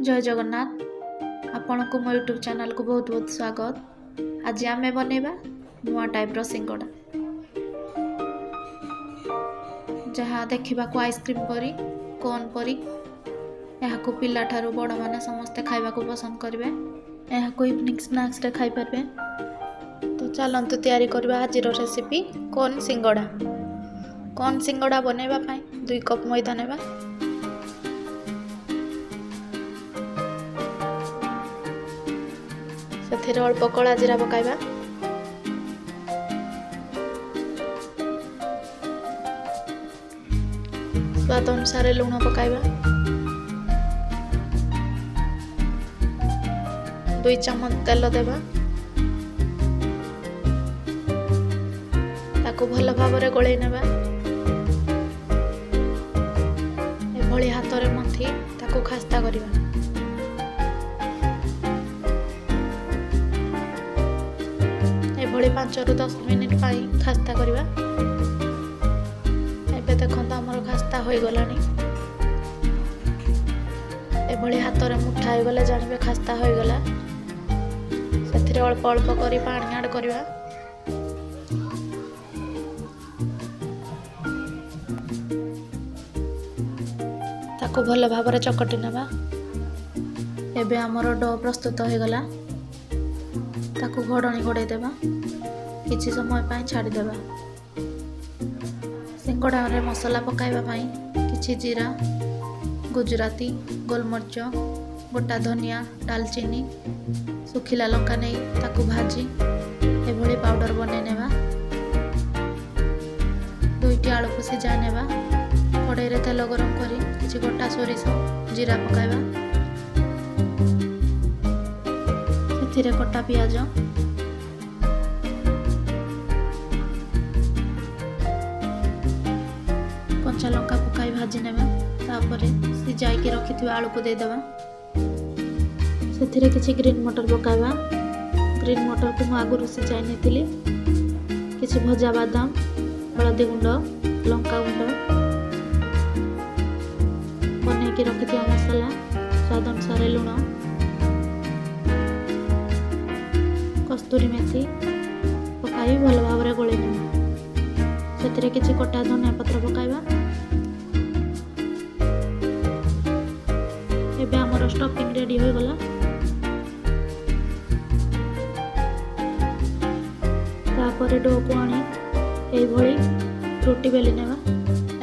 जय जगन्नाथ। आपण को मो यूट्यूब चैनल को बहुत बहुत स्वागत। आज आम बनैबा नुआ टाइप सिंगड़ा जहाँ देखा आइसक्रीम परी कोन परी यहाँ पिला ठारू बड़ माने समस्ते खाइबा को पसंद करेंगे। यहाँ इवनिंग स्नैक्स रे खाई पारे। तो चलतु तैयारी करबा आज रेसिपी कोन सिंगड़ा। कोन सिंगड़ा बनैबा 2 कप मैदा नेबा। से अल्प कला जीरा पकाइबा। स्वाद अनुसार लुण पकाइबा। 2 चम्मच तेल देबा। ताको भल भाव गोलै नेबा। एभली हाथ रे मंथी ताको खास्ता करिबा। एभली 5 ରୁ 10 मिनिट खास्ता करवा। एबे देखो आमर खास्ता हो गलानी। एभली हाथ रे मुठा हो गले जानबे खास्ता हो गला। सेथिरे अल्प अल्प करी पानी ऐड करवा। ताको भल भाव चकटी नेबा। एबे आमर डो प्रस्तुत हो गला। ताको घोड़नी घोड़े देबा। किछि समय पाई छाड़ी देबा। सिंगड़ा रे मसाला पकाइबा पाई किछि जीरा, गुजराती, गोलमरिच, गोटा धनिया, दालचीनी, सुखिला लंका नहीं ताको भाजी एभली पाउडर बने नेबा। 2टी आलू को सिझा नेबा। कड़ाई रे तेल गरम करी किछि गोटा सोरिष जीरा पकाइबा। सेथिरे कटा पियाज, कंचा लंका पकाई भाजी नेबा। तापरे सिझाई रखिथिबा आलू को दे देबा। सेथिरे किछि ग्रीन मटर पकाइबा। ग्रीन मटर को आगुरु सिझाई नेतिली। किछि भजा बादाम, हळदी गुंड, लंका गुंड, बनै कि रखिथिबा मसाला, स्वाद अनुसार लुण, कस्तूरी मेथी पकाई भल भाव में गोलै नेबा। सेथिरे किछि कटा धनिया पत्र पकाइबा। एबे हमर स्टफिंग रेडी हो गला। तापरे डो को आनी एई भली रोटी बेली नेबा।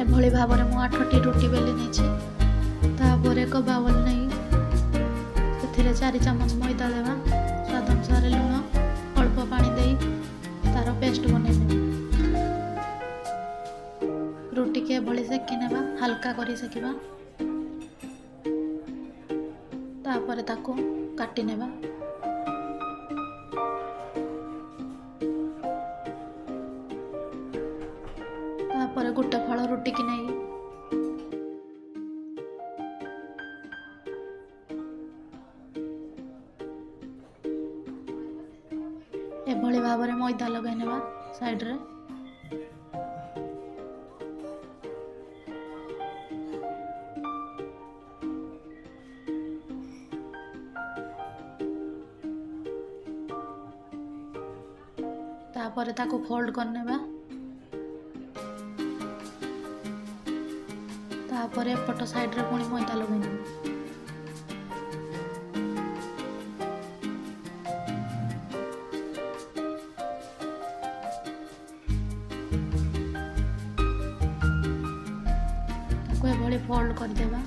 ए भली भाव में मु 8टी रोटी बेली नेछि। तापरे एक बाउल नै सेथिरे 4 चम्मच मैदा देबा। स्वाद अनुसार लुण, अल्प पानी दे तार पेस्ट बने। रोटी के भली सेकी नेबा। हल्का करी सेकिबा। तापरे ताको काटी नेबा। तापरे गोटे फल रोटी की नहीं एभली भाव में मैदा लगे नेबा साइड रे। तापरे ताको फोल्ड कर नेबा। तापरे एपट साइड रे पुणी मैदा लगे नेबा। एभली फोल्ड कर देबा।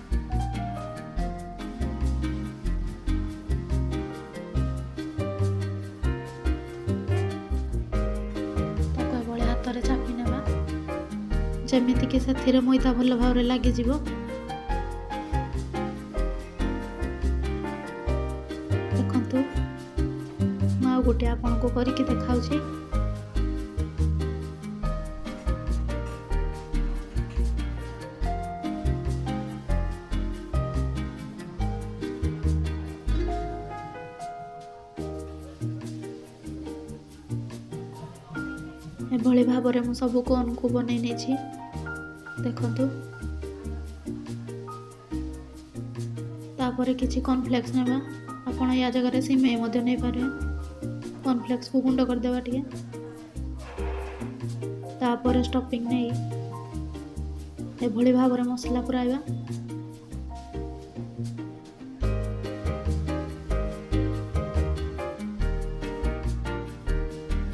ताको एभली हाथ रे चापी नेबा जेमिति कि सेथिरे मैदा भल भाव रे लागि जिवो। देखंतु मां गोटे आपन को करी कि देखाउछि। एभली भाव में मु सब कोन को बनै नेछि। देखंतु तापर किसी कॉर्नफ्लेक्स नेबा आपण या जगह सिमेई मध्य नहीं पारे कॉर्नफ्लेक्स को गुंड कर देबा टिके तापर स्टफिंग नहीं ए भली भाव में मसला पुराइबा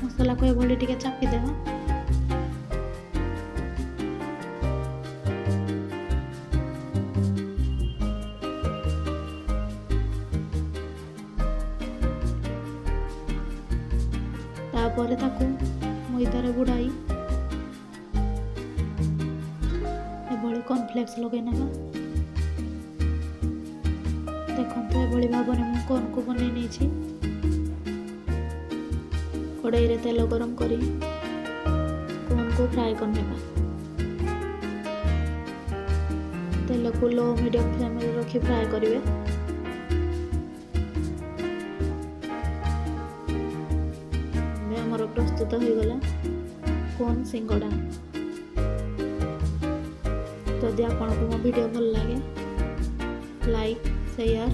मसला को भली टिके चापी देबा तापर ताकू मैदारे बुड़ाई एभली कॉर्नफ्लेक्स लगे ना देखो एभली भाव में कॉर्न को बन नहीं कड़ाई रे तेल गरम करी कॉर्न को फ्राई करने तेल को लो मीडियम फ्लेम में रखी फ्राई करेंगे प्रस्तुत हो गला कॉर्न सिंगड़ा जदि आपको मो वीडियो भल लगे लाइक शेयर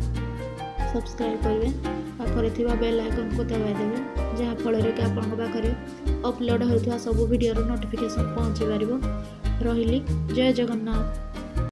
सब्सक्राइब करेंगे पाखरे थिबा बेल आइकन को दबाई देवे जहाँ फल कि आपन पाखरे अपलोड होता सब वीडियो नोटिफिकेशन पहुँची पार रही जय जगन्नाथ।